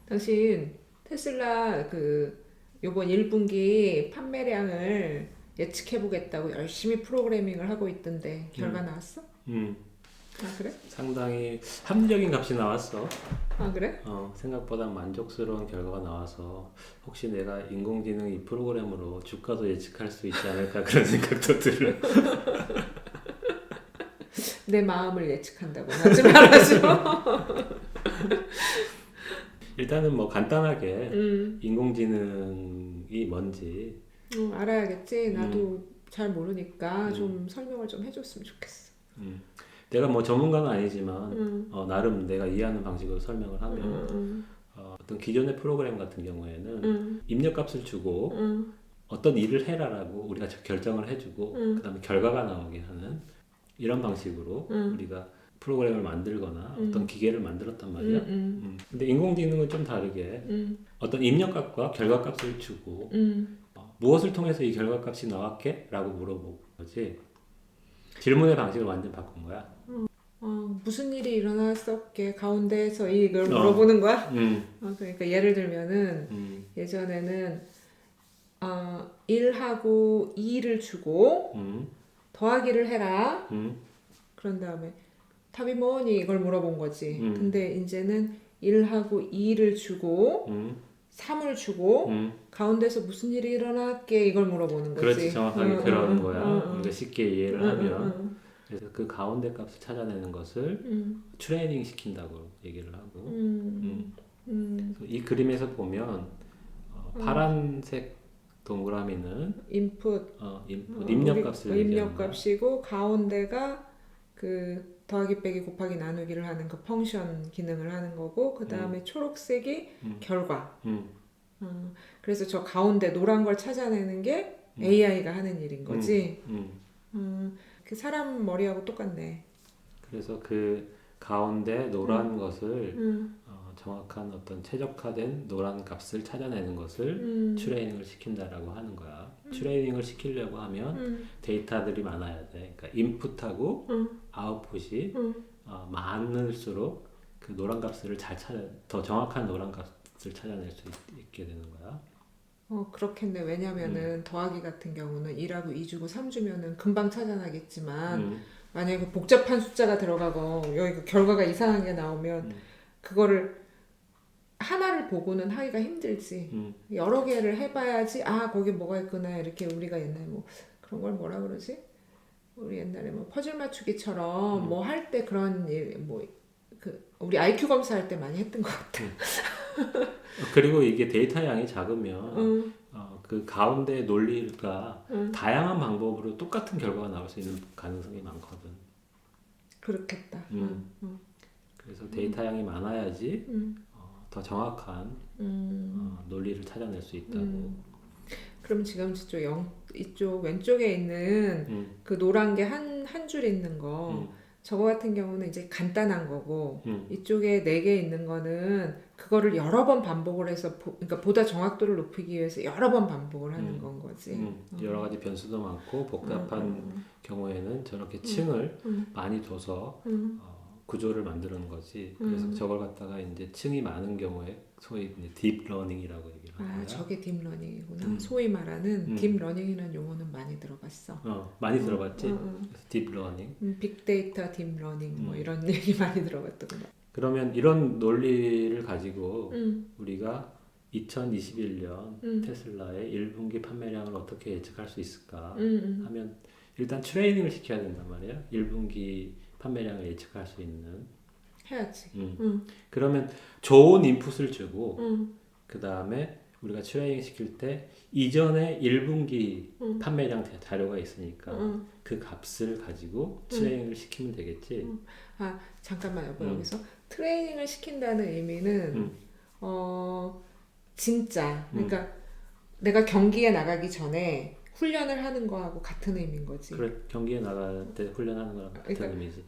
당신 테슬라 요번 1분기 판매량을 예측해보겠다고 열심히 프로그래밍을 하고 있던데 결과 나왔어? 아 그래? 상당히 합리적인 값이 나왔어. 아 그래? 생각보다 만족스러운 결과가 나와서 혹시 내가 인공지능 이 프로그램으로 주가도 예측할 수 있지 않을까 그런 생각도 들어. 내 마음을 예측한다고 하지 말아줘. 일단은 뭐 간단하게 인공지능이 뭔지 알아야겠지. 나도 잘 모르니까 좀 설명을 좀 해줬으면 좋겠어. 내가 뭐 전문가는 아니지만 나름 내가 이해하는 방식으로 설명을 하면 어떤 기존의 프로그램 같은 경우에는 입력값을 주고 어떤 일을 해라라고 우리가 결정을 해주고 그 다음에 결과가 나오게 하는 이런 방식으로 우리가 프로그램을 만들거나 어떤 기계를 만들었단 말이야. 근데 인공지능은 좀 다르게 어떤 입력값과 결과값을 주고 무엇을 통해서 이 결과값이 나왔게? 라고 물어본 거지. 질문의 방식을 완전 바꾼 거야. 무슨 일이 일어났었게 가운데에서 이걸 물어보는 거야? 그러니까 예를 들면은 예전에는 1하고 2를 주고 더하기를 해라. 그런 다음에 답이 뭐니? 이걸 물어본 거지. 근데 이제는 1하고 2를 주고 3을 주고 가운데서 무슨 일이 일어났게? 이걸 물어보는 거지. 그렇지, 정확하게 그런 거야. 우리가 쉽게 이해를 하면. 그래서 그 가운데 값을 찾아내는 것을 트레이닝 시킨다고 얘기를 하고 이 그림에서 보면 파란색 동그라미는 인풋, 입력값을 입력값이고 가운데가 그 더하기 빼기 곱하기 나누기를 하는 그 펑션 기능을 하는 거고 그 다음에 초록색이 결과. 그래서 저 가운데 노란 걸 찾아내는 게 AI가 하는 일인 거지. 그 사람 머리하고 똑같네. 그래서 그 가운데 노란 것을 정확한 어떤 최적화된 노란 값을 찾아내는 것을 트레이닝을 시킨다라고 하는 거야. 트레이닝을 시키려고 하면 데이터들이 많아야 돼. 그러니까 인풋하고 아웃풋이 많을수록 그 노란 값을 더 정확한 노란 값을 찾아낼 수 있게 되는 거야. 그렇겠네. 왜냐면은 더하기 같은 경우는 1하고 2 주고 3 주면은 금방 찾아나겠지만 만약에 복잡한 숫자가 들어가고 여기 그 결과가 이상한 게 나오면 그거를 하나를 보고는 하기가 힘들지. 여러 개를 해봐야지 거기 뭐가 있구나. 이렇게 우리가 옛날에 뭐 그런 걸 뭐라 그러지? 우리 옛날에 뭐 퍼즐 맞추기처럼 뭐 할 때 그런 일, 우리 IQ 검사할 때 많이 했던 것 같아. 그리고 이게 데이터 양이 작으면 그 가운데 논리가 다양한 방법으로 똑같은 결과가 나올 수 있는 가능성이 많거든. 그렇겠다. 그래서 데이터 양이 많아야지 더 정확한 논리를 찾아낼 수 있다고. 그럼 지금 이쪽 왼쪽에 있는 그 노란 게 한 줄 있는 거 저거 같은 경우는 이제 간단한 거고 이쪽에 4개 있는 거는 그거를 여러 번 반복을 해서 그러니까 보다 정확도를 높이기 위해서 여러 번 반복을 하는 건 거지. 여러 가지 변수도 많고 복잡한 경우에는 저렇게 층을 많이 둬서 구조를 만드는 거지. 그래서 저걸 갖다가 이제 층이 많은 경우에 소위 이제 딥러닝이라고 얘기를 하는 거야. 저게 딥러닝이구나. 소위 말하는 딥러닝이라는 용어는 많이 들어봤어. 많이 들어봤지. 그래서 딥러닝. 빅데이터 딥러닝 뭐 이런 얘기 많이 들어봤던 거. 그러면 이런 논리를 가지고 우리가 2021년 테슬라의 1분기 판매량을 어떻게 예측할 수 있을까 하면 일단 트레이닝을 시켜야 된단 말이야. 1분기 판매량을 예측할 수 있는. 해야지. 그러면 좋은 인풋을 주고 그 다음에 우리가 트레이닝 시킬 때 이전에 1분기 판매량 자료가 있으니까 그 값을 가지고 트레이닝을 시키면 되겠지. 잠깐만 여기서 트레이닝을 시킨다는 의미는 진짜 그러니까 내가 경기에 나가기 전에 훈련을 하는 거하고 같은 의미인 거지. 그래, 경기에 나갈 때 훈련하는 거랑 같은 의미지.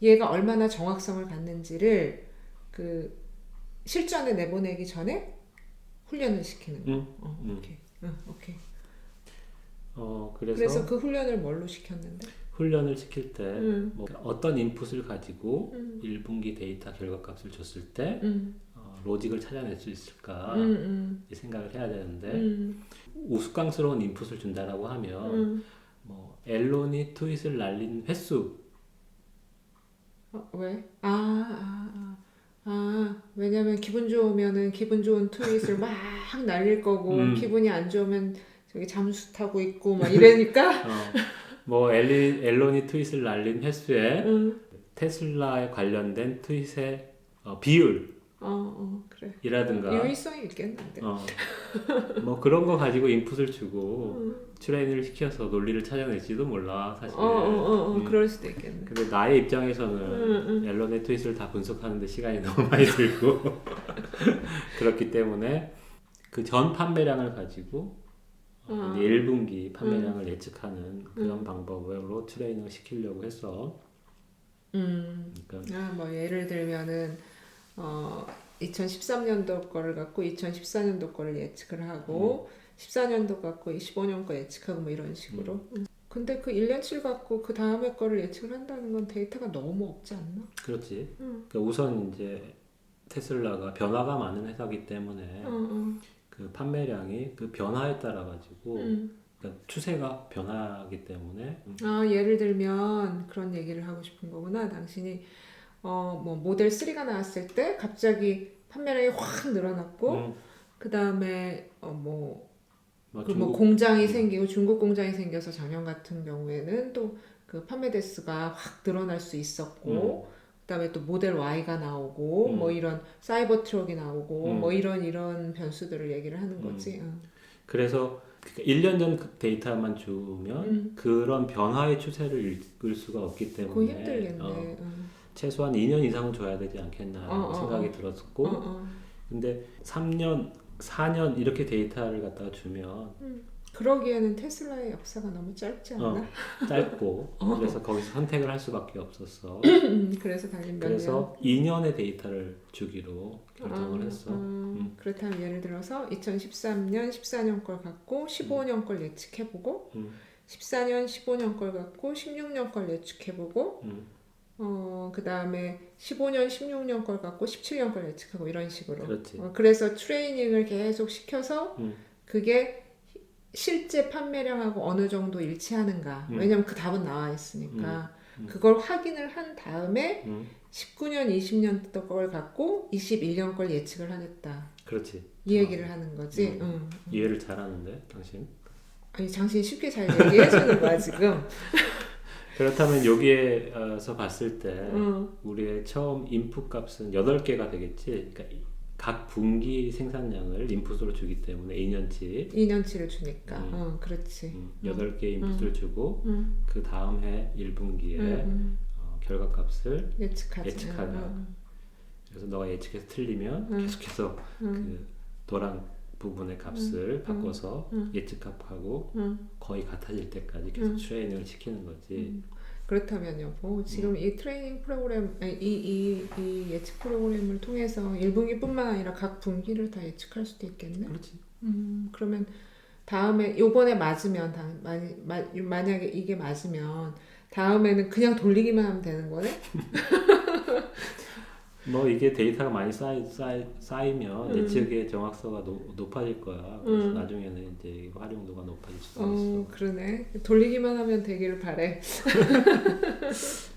얘가 얼마나 정확성을 갖는지를 그 실전에 내보내기 전에 훈련을 시키는 거. 오케이. 그래서 그 훈련을 뭘로 시켰는데? 훈련을 시킬 때 뭐 어떤 인풋을 가지고 1분기 데이터 결과값을 줬을 때 로직을 찾아낼 수 있을까 이 생각을 해야 되는데 우스꽝스러운 인풋을 준다라고 하면 뭐 앨런이 트윗을 날린 횟수 왜? 왜냐면 기분 좋으면은 기분 좋은 트윗을 막 날릴 거고 기분이 안 좋으면 저기 잠수 타고 있고 막 이러니까 뭐 앨런이 트윗을 날린 횟수에 테슬라에 관련된 트윗의 비율 그래. 이라든가 유의성이 있겠는데. 뭐 그런 거 가지고 인풋을 주고 트레이닝을 시켜서 논리를 찾아낼지도 몰라 사실. 그럴 수도 있겠네. 근데 나의 입장에서는 앨런의 트윗을 다 분석하는데 시간이 너무 많이 들고 그렇기 때문에 그 전 판매량을 가지고 1분기 판매량을 예측하는 그런 방법으로 트레이닝을 시키려고 했어. 그러니까 뭐 예를 들면은 2013년도 거를 갖고 2014년도 거를 예측을 하고 14년도 갖고 15년 거 예측하고 뭐 이런 식으로. 근데 그 1년치를 갖고 그 다음에 거를 예측을 한다는 건 데이터가 너무 없지 않나? 그렇지. 그러니까 우선 이제 테슬라가 변화가 많은 회사이기 때문에 그 판매량이 그 변화에 따라 가지고 그러니까 추세가 변하기 때문에 예를 들면 그런 얘기를 하고 싶은 거구나. 당신이 뭐 모델 3가 나왔을 때 갑자기 판매량이 확 늘어났고 그 다음에 뭐 공장이 생기고 중국 공장이 생겨서 작년 같은 경우에는 또 그 판매 대수가 확 늘어날 수 있었고 그다음에 또 모델 Y가 나오고 뭐 이런 사이버 트럭이 나오고 뭐 이런 변수들을 얘기를 하는 거지. 그래서 1년 전 데이터만 주면 그런 변화의 추세를 읽을 수가 없기 때문에 그거 힘들겠네. 최소한 2년 이상은 줘야 되지 않겠나 생각이 들었고 근데 3년, 4년 이렇게 데이터를 갖다가 주면 그러기에는 테슬라의 역사가 너무 짧지 않나? 짧고 그래서 거기서 선택을 할 수밖에 없었어. 그래서 당연히 그래서 2년의 데이터를 주기로 결정을 했어. 그렇다면 예를 들어서 2013년, 14년 걸 갖고 15년 걸 예측해보고 14년, 15년 걸 갖고 16년 걸 예측해보고 그 다음에 15년, 16년 걸 갖고 17년 걸 예측하고 이런 식으로. 그렇지. 그래서 트레이닝을 계속 시켜서 그게 실제 판매량하고 어느 정도 일치하는가. 왜냐면 그 답은 나와 있으니까. 그걸 확인을 한 다음에 19년, 20년 걸 갖고 21년 걸 예측을 하겠다. 그렇지. 이 얘기를 하는 거지. 이해를 잘하는데 당신? 아니 당신이 쉽게 잘 얘기해주는 거야 지금. 그렇다면 여기에서 봤을 때 우리의 처음 인풋 값은 8개가 되겠지. 그러니까 각 분기 생산량을 인풋으로 주기 때문에 2년치를 주니까. 그렇지. 8개 인풋을 주고 그 다음 해 1분기에 결과값을 예측하자. 그래서 너가 예측해서 틀리면 계속해서 그 노란 부분의 값을 바꿔서 예측값하고 거의 같아질 때까지 계속 트레이닝을 시키는 거지. 그렇다면 여보, 지금 이 트레이닝 프로그램, 이 예측 프로그램을 통해서 1분기뿐만 아니라 각 분기를 다 예측할 수도 있겠네. 그렇지. 그러면 다음에 요번에 맞으면 만약에 이게 맞으면 다음에는 그냥 돌리기만 하면 되는 거네? 뭐 이게 데이터가 많이 쌓이면 예측의 정확도가 높아질 거야. 그래서 나중에는 이제 활용도가 높아질 수가 있어. 그러네. 돌리기만 하면 되기를 바래.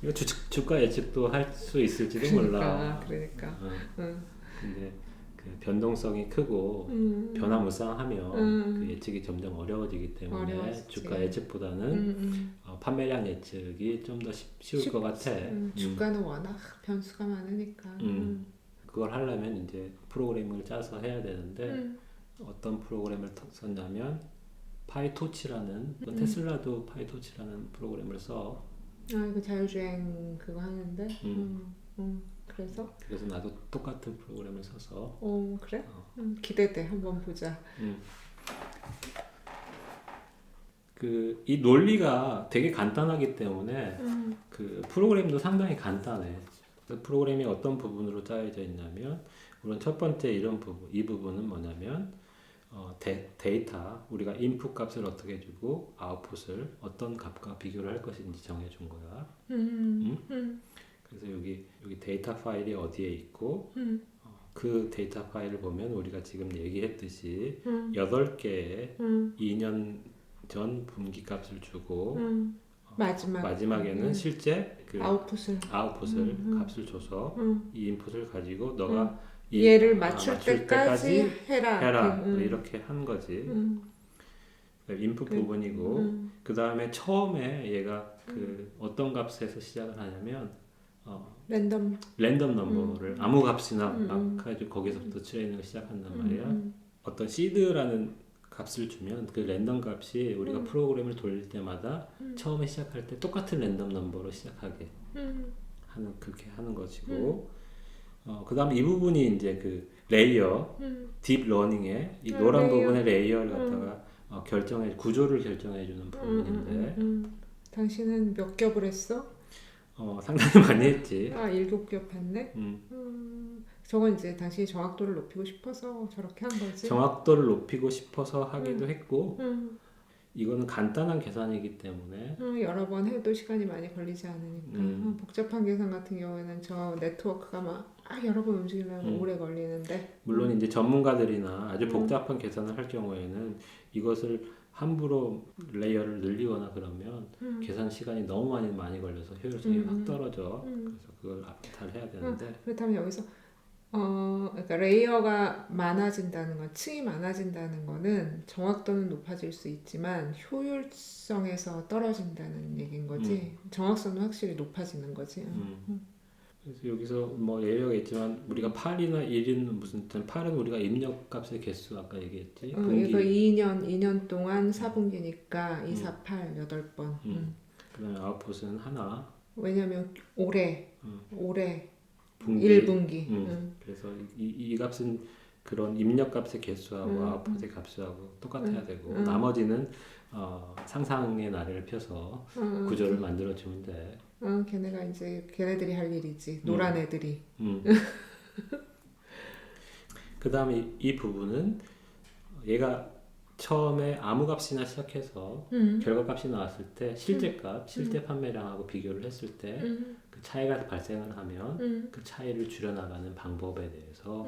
이거 주가 예측도 할 수 있을지도 몰라. 그러니까. 근데 그 변동성이 크고 변화무쌍하면 그 예측이 점점 어려워지기 때문에 어려워지지. 주가 예측보다는 판매량 예측이 좀 더 쉬울 것 같아. 주가는 워낙 변수가 많으니까. 그걸 하려면 이제 프로그램을 짜서 해야 되는데 어떤 프로그램을 썼냐면 파이토치라는 테슬라도 파이토치라는 프로그램을 써. 이거 자율주행 그거 하는데. 그래서 나도 똑같은 프로그램을 써서. 그래? 기대돼. 한번 보자. 이 논리가 되게 간단하기 때문에 그 프로그램도 상당히 간단해. 그 프로그램이 어떤 부분으로 짜여져 있냐면 우선 첫 번째 이 부분은 뭐냐면 데이터 우리가 인풋 값을 어떻게 주고 아웃풋을 어떤 값과 비교를 할 것인지 정해준 거야. 그래서 여기 데이터 파일이 어디에 있고 그 데이터 파일을 보면 우리가 지금 얘기했듯이 8개의 2년 전 분기값을 주고 마지막에는 실제 그 아웃풋을 값을 줘서 이 인풋을 가지고 너가 얘를 맞출 때까지 해라. 이렇게 한 거지. 인풋 부분이고 그 다음에 처음에 얘가 그 어떤 값에서 시작을 하냐면 랜덤 넘버를 아무 값이나 막 가지고 거기서부터 트레이닝을 시작한단 말이야. 어떤 시드라는 값을 주면 그 랜덤 값이 우리가 프로그램을 돌릴 때마다 처음에 시작할 때 똑같은 랜덤 넘버로 시작하게 하는 그렇게 하는 것이고 그 다음에 이 부분이 이제 그 레이어 딥 러닝의 이 노란 부분의 레이어를 갖다가 구조를 결정해 주는 부분인데 당신은 몇 겹을 했어? 상당히 많이 했지. 7겹 했네? 저건 이제 당신이 정확도를 높이고 싶어서 저렇게 한 거지? 정확도를 높이고 싶어서 하기도 했고 이거는 간단한 계산이기 때문에 여러 번 해도 시간이 많이 걸리지 않으니까 복잡한 계산 같은 경우에는 저 네트워크가 막 여러 번 움직이려면 오래 걸리는데 물론 이제 전문가들이나 아주 복잡한 계산을 할 경우에는 이것을 함부로 레이어를 늘리거나 그러면 계산 시간이 너무 많이 걸려서 효율성이 확 떨어져. 그래서 그걸 잘 해야 되는데 그렇다면 여기서 그러니까 레이어가 많아진다는 건 층이 많아진다는 거는 정확도는 높아질 수 있지만 효율성에서 떨어진다는 얘기인 거지. 정확성은 확실히 높아지는 거지. 그래서 여기서 뭐 예외가 있지만 우리가 8이나 1은 무슨 8은 우리가 입력값의 개수 아까 얘기했지. 이거 2년 동안 4분기니까 2, 4, 8, 8번. 그다음에 아웃풋은 하나. 왜냐면 올해 1분기. 그래서 이 값은 그런 입력값의 개수하고 아웃풋의 값하고 똑같아야 되고 나머지는 상상의 나래를 펴서 구조를 만들어주면 돼. 걔네가 이제 걔네들이 할 일이지. 노란 애들이. 그 다음에 이 부분은 얘가 처음에 아무 값이나 시작해서 결과값이 나왔을 때 실제 판매량하고 비교를 했을 때 그 차이가 발생을 하면 그 차이를 줄여나가는 방법에 대해서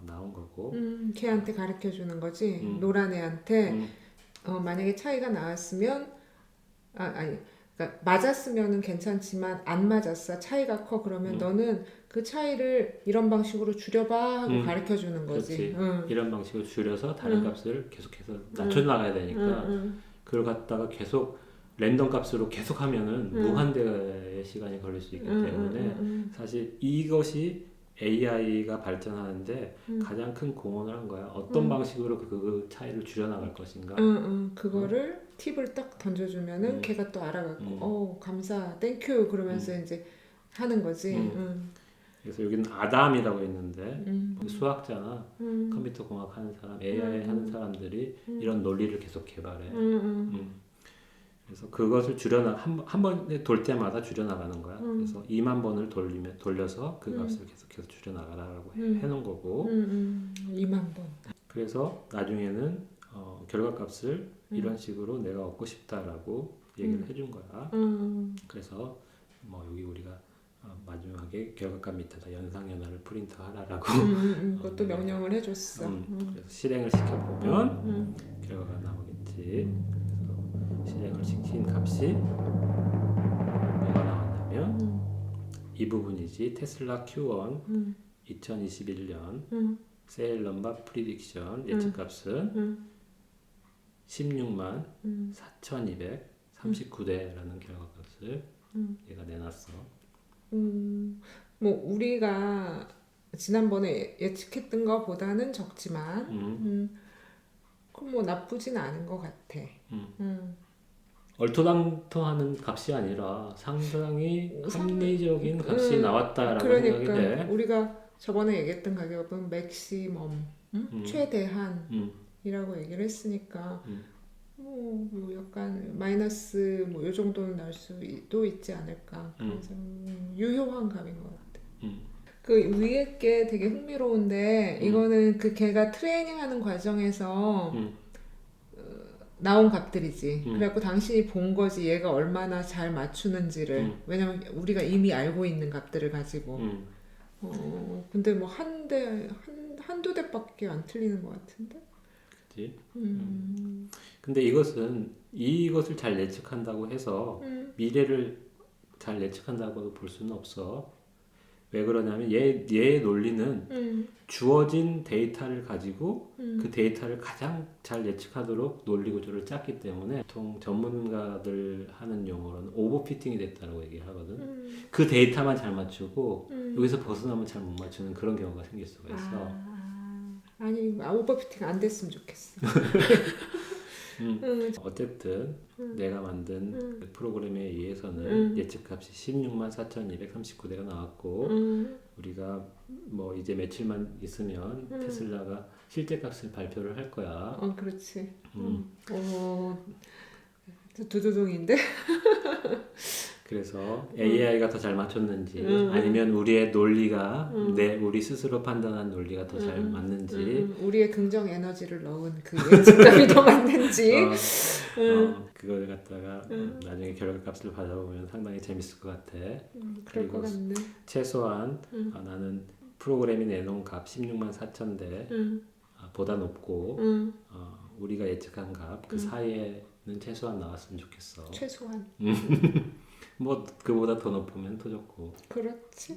나온 거고 걔한테 가르쳐 주는 거지. 노란 애한테 만약에 차이가 나왔으면 그러니까 맞았으면은 괜찮지만 안 맞았어. 차이가 커. 그러면 너는 그 차이를 이런 방식으로 줄여봐 하고 가르쳐 주는 거지. 이런 방식으로 줄여서 다른 값을 계속해서 낮춰 나가야 되니까 그걸 갖다가 계속 랜덤 값으로 계속 하면은 무한대의 시간이 걸릴 수 있기 때문에 사실 이것이 AI가 발전하는데 가장 큰 공헌을 한 거야. 어떤 방식으로 그 차이를 줄여나갈 것인가. 그거를 팁을 딱 던져주면은 걔가 또 알아갖고 감사, 땡큐 그러면서 이제 하는 거지. 그래서 여기는 아담이라고 있는데 수학자나 컴퓨터 공학 하는 사람, AI 하는 사람들이 이런 논리를 계속 개발해. 그래서 그것을 한 번에 돌 때마다 줄여나가는 거야. 그래서 2만 번을 돌려서 그 값을 계속해서 줄여나가라고 해놓은 거고. 2만 번. 그래서 나중에는 결과값을 이런 식으로 내가 얻고 싶다라고 얘기를 해준 거야. 그래서 뭐 여기 우리가 마지막에 결과값 밑에다 연상연화를 프린트하라라고 그것도 명령을 해줬어. 그래서 실행을 시켜보면 결과가 나오겠지. 실행을 시킨 값이 뭐가 나왔냐면 이 부분이지. 테슬라 Q1 2021년 세일 넘버 프리딕션 예측값은 16만 4,239대라는 결과값을 얘가 내놨어. 뭐 우리가 지난번에 예측했던 것보다는 적지만 그럼 뭐 나쁘진 않은 것 같아. 얼토당토하는 값이 아니라 상당히 합리적인 값이 나왔다라고 그러니까 생각이 돼. 우리가 저번에 얘기했던 가격은 맥시멈 최대한이라고 얘기를 했으니까 뭐 약간 마이너스 뭐 요 정도는 날 수도 있지 않을까. 그래서 유효한 값인 것 같아. 그 위에 게 되게 흥미로운데 이거는 그 걔가 트레이닝하는 과정에서 나온 값들이지. 그래갖고 당신이 본 거지 얘가 얼마나 잘 맞추는지를. 왜냐면 우리가 이미 알고 있는 값들을 가지고 근데 뭐 한두 대밖에 안 틀리는 것 같은데. 그치? 근데 이것을 잘 예측한다고 해서 미래를 잘 예측한다고 볼 수는 없어. 왜 그러냐면 얘의 논리는 주어진 데이터를 가지고 그 데이터를 가장 잘 예측하도록 논리 구조를 짰기 때문에 보통 전문가들 하는 용어로는 오버피팅이 됐다고 얘기하거든. 그 데이터만 잘 맞추고 여기서 벗어나면 잘 못 맞추는 그런 경우가 생길 수가 있어. 아니 오버피팅 안 됐으면 좋겠어. 어쨌든 내가 만든 그 프로그램에 의해서는 예측값이 164,239대가 나왔고 우리가 뭐 이제 며칠만 있으면 테슬라가 실제값을 발표를 할 거야. 그렇지. 두두둥인데. 그래서 AI가 더 잘 맞췄는지 아니면 우리의 논리가 우리 스스로 판단한 논리가 더 잘 맞는지 우리의 긍정 에너지를 넣은 그 예측감이 더 맞는지 그걸 갖다가 나중에 결과값을 받아보면 상당히 재밌을 것 같아. 그럴 것 같네. 최소한 나는 프로그램이 내놓은 값 164,000대 보다 높고 우리가 예측한 값 그 사이에는 최소한 나왔으면 좋겠어. 최소한. 뭐 그보다 더 높으면 더 좋고. 그렇지.